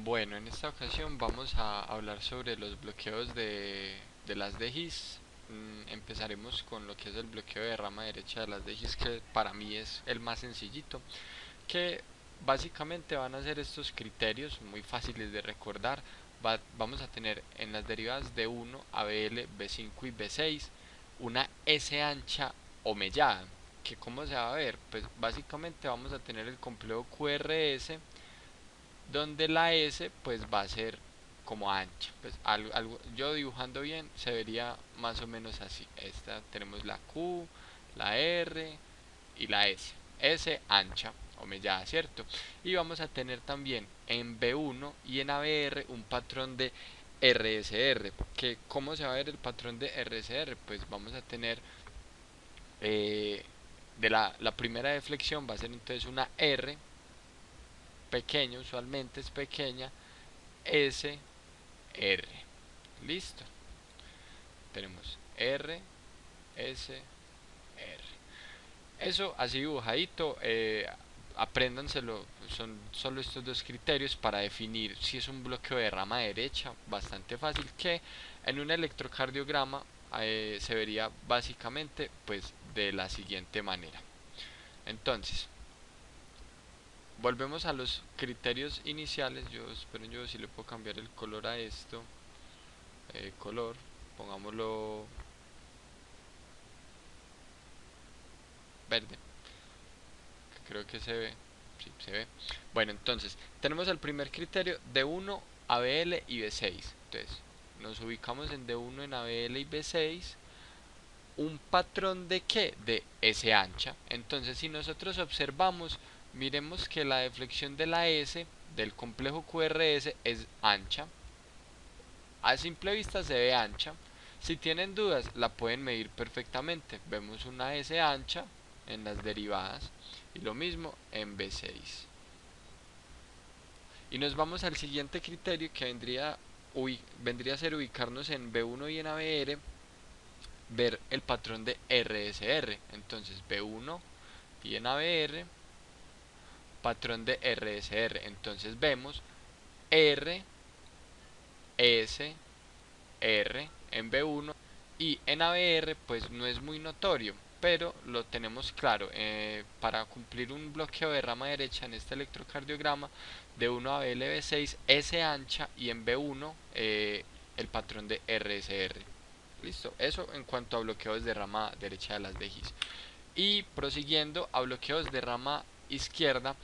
Bueno, en esta ocasión vamos a hablar sobre los bloqueos de las DGIS. Empezaremos con lo que es el bloqueo de rama derecha de las DGIS, que para mí es el más sencillito, que básicamente van a ser estos criterios muy fáciles de recordar. Vamos a tener en las derivadas de 1, ABL, B5 y B6 una S ancha o mellada, que cómo se va a ver, pues básicamente vamos a tener el complejo QRS donde la S pues va a ser como ancha, pues yo dibujando bien se vería más o menos así. Esta tenemos la Q, la R y la S ancha o mellada, ¿cierto? Y vamos a tener también en B1 y en ABR un patrón de RSR, que cómo se va a ver el patrón de RSR, pues vamos a tener de la primera deflexión va a ser entonces una R pequeña, usualmente es pequeña, S, R. Listo. Tenemos R, S, R. Eso así dibujadito, apréndanselo, son solo estos dos criterios para definir si es un bloqueo de rama derecha, bastante fácil, que en un electrocardiograma se vería básicamente pues de la siguiente manera. Entonces, volvemos a los criterios iniciales. Yo si le puedo cambiar el color a esto. Color, pongámoslo verde, que creo que se ve. Sí, se ve. Bueno, entonces, tenemos el primer criterio de 1, ABL y B6. Entonces, nos ubicamos en D1 en ABL y B6. ¿Un patrón de qué? De S ancha. Entonces, si nosotros observamos, miremos que la deflexión de la S del complejo QRS es ancha. A simple vista se ve ancha. Si tienen dudas, la pueden medir perfectamente. Vemos una S ancha en las derivadas y lo mismo en B6. Y nos vamos al siguiente criterio, que vendría a ser ubicarnos en B1 y en ABR, ver el patrón de RSR. Entonces B1 y en ABR, patrón de RSR. Entonces vemos R, S, R en B1 y en ABR pues no es muy notorio, pero lo tenemos claro. Para cumplir un bloqueo de rama derecha en este electrocardiograma de 1 a BLB6 S ancha y en B1 el patrón de RSR. Listo, eso en cuanto a bloqueos de rama derecha de las DGIS. Y prosiguiendo a bloqueos de rama izquierda,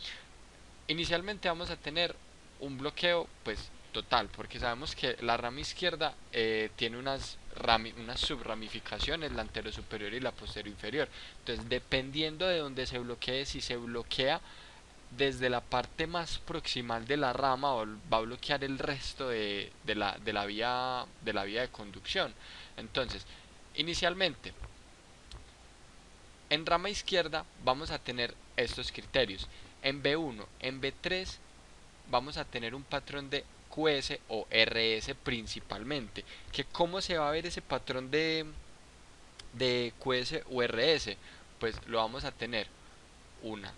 inicialmente vamos a tener un bloqueo pues total, porque sabemos que la rama izquierda tiene unas subramificaciones, la anterior superior y la posterior inferior. Entonces, dependiendo de donde se bloquee, si se bloquea desde la parte más proximal de la rama, o va a bloquear el resto de la vía de conducción. Entonces, inicialmente en rama izquierda vamos a tener estos criterios. En B1, en B3 vamos a tener un patrón de QS o RS principalmente. Que ¿cómo se va a ver ese patrón de QS o RS? Pues lo vamos a tener una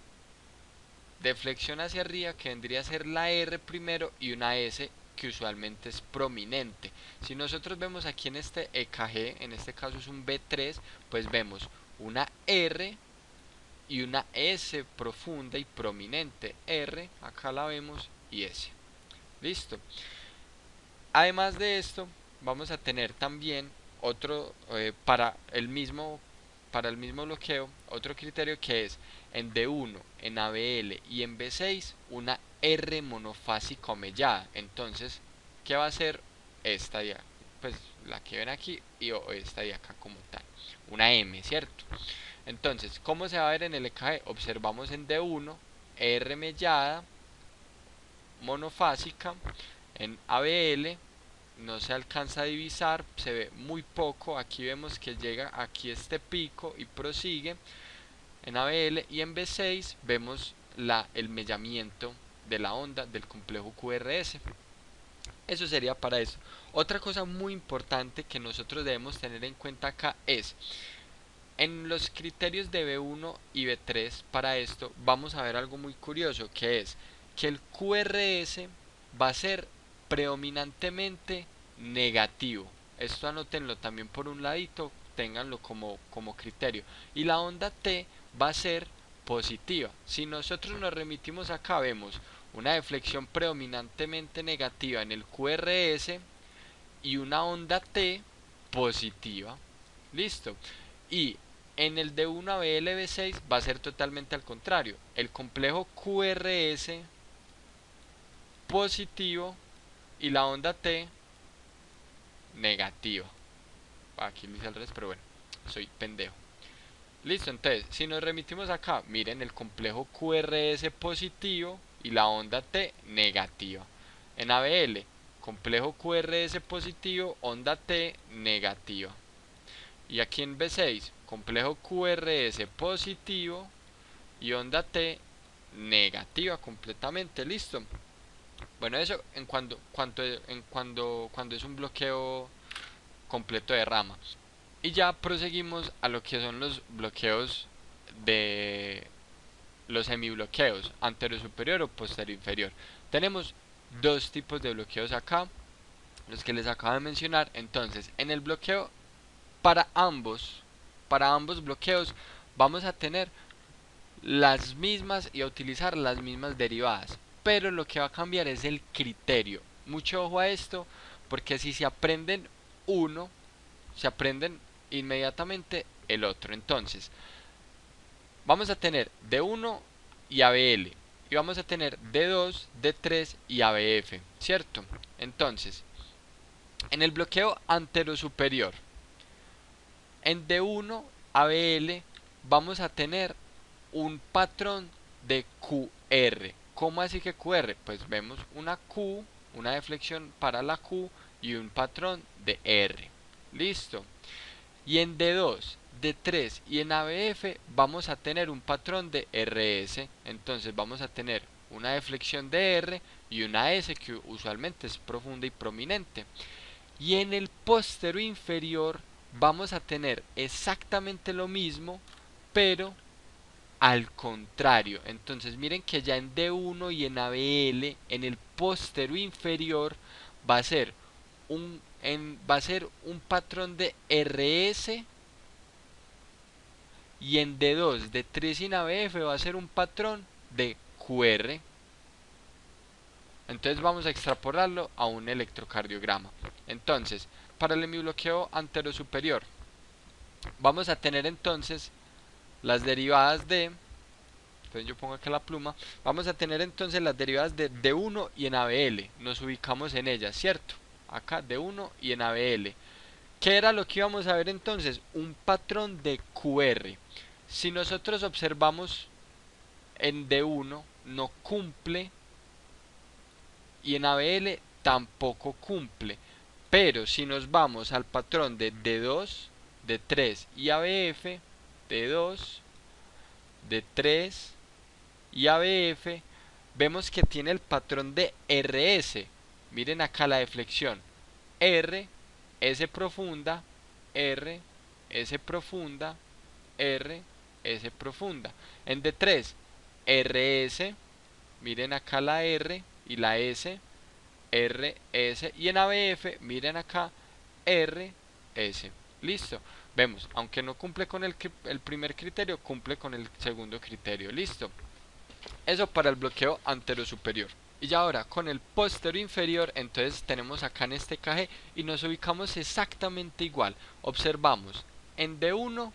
deflexión hacia arriba, que vendría a ser la R primero, y una S que usualmente es prominente. Si nosotros vemos aquí en este EKG, en este caso es un B3, pues vemos una R y una S profunda y prominente. R, acá la vemos, y S. Listo. Además de esto, vamos a tener también otro para el mismo bloqueo, otro criterio, que es en D1, en ABL y en B6 una R monofásica o mellada. Entonces, ¿qué va a ser esta de acá? Pues la que ven aquí y esta de acá como tal, una M, ¿cierto? Entonces, ¿cómo se va a ver en el EKG? Observamos en D1 R mellada monofásica. En ABL no se alcanza a divisar, se ve muy poco. Aquí vemos que llega aquí este pico y prosigue en ABL, y en B6 vemos el mellamiento de la onda del complejo QRS. Eso sería para eso. Otra cosa muy importante que nosotros debemos tener en cuenta acá es en los criterios de B1 y B3. Para esto vamos a ver algo muy curioso, que es que el QRS va a ser predominantemente negativo. Esto anótenlo también por un ladito, ténganlo como criterio. Y la onda T va a ser positiva. Si nosotros nos remitimos acá, vemos una deflexión predominantemente negativa en el QRS y una onda T positiva. Listo. Y en el de 1 a BLB6 va a ser totalmente al contrario. El complejo QRS positivo y la onda T negativa. Aquí lo hice al revés, pero bueno, soy pendejo. Listo, entonces, si nos remitimos acá, miren el complejo QRS positivo y la onda T negativa. En ABL, complejo QRS positivo, onda T negativa. Y aquí en B6, complejo QRS positivo y onda T negativa completamente. Listo. Bueno, eso cuando es un bloqueo completo de rama. Y ya proseguimos a lo que son los bloqueos de los semibloqueos, anterior superior o posterior inferior. Tenemos dos tipos de bloqueos acá, los que les acabo de mencionar. Entonces, en el bloqueo para ambos bloqueos vamos a tener las mismas y a utilizar las mismas derivadas, pero lo que va a cambiar es el criterio. Mucho ojo a esto, porque si se aprenden uno, se aprenden inmediatamente el otro. Entonces, vamos a tener D1 y ABL, y vamos a tener D2, D3 y ABF, ¿cierto? Entonces, en el bloqueo anterosuperior, en D1 ABL vamos a tener un patrón de QR. ¿Cómo así que QR? Pues vemos una Q, una deflexión para la Q y un patrón de R. Listo. Y en D2, D3 y en ABF vamos a tener un patrón de RS. Entonces vamos a tener una deflexión de R y una S que usualmente es profunda y prominente. Y en el póstero inferior vamos a tener exactamente lo mismo, pero al contrario. Entonces miren que ya en D1 y en ABL, en el póstero inferior, va a ser un patrón de RS, y en D2, D3 y en ABF va a ser un patrón de QR. Entonces vamos a extrapolarlo a un electrocardiograma. Entonces, para el hemibloqueo anterosuperior, vamos a tener entonces las derivadas de, entonces yo pongo acá la pluma, vamos a tener entonces las derivadas de D1 y en ABL, nos ubicamos en ellas, ¿cierto? Acá D1 y en ABL. ¿Qué era lo que íbamos a ver entonces? Un patrón de QR. Si nosotros observamos en D1 no cumple y en ABL tampoco cumple. Pero si nos vamos al patrón de D2, D3 y ABF, D2, D3 y ABF, vemos que tiene el patrón de RS. Miren acá la deflexión. R, S profunda, R, S profunda, R, S profunda. En D3, RS, miren acá la R y la S, R, S, y en ABF, miren acá, R, S. Listo. Vemos, aunque no cumple con el primer criterio, cumple con el segundo criterio. Listo. Eso para el bloqueo anterosuperior. Y ya ahora con el posterior inferior, entonces tenemos acá en este KG y nos ubicamos exactamente igual. Observamos en D1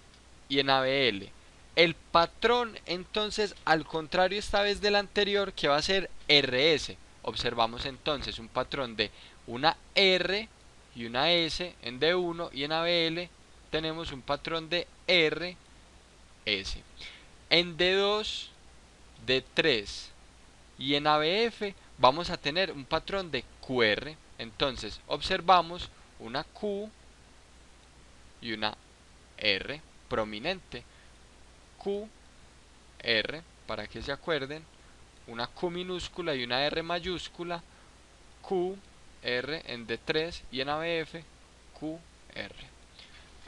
y en ABL. El patrón entonces al contrario esta vez del anterior, que va a ser RS. Observamos entonces un patrón de una R y una S en D1 y en ABL tenemos un patrón de R, S. En D2, D3 y en ABF vamos a tener un patrón de QR. Entonces observamos una Q y una R prominente. Q, R, para que se acuerden, una Q minúscula y una R mayúscula. Q, R en D3 y en ABF, Q, R.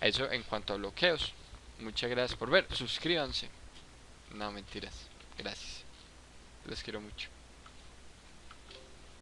Eso en cuanto a bloqueos. Muchas gracias por ver. Suscríbanse. No, mentiras. Gracias. Los quiero mucho.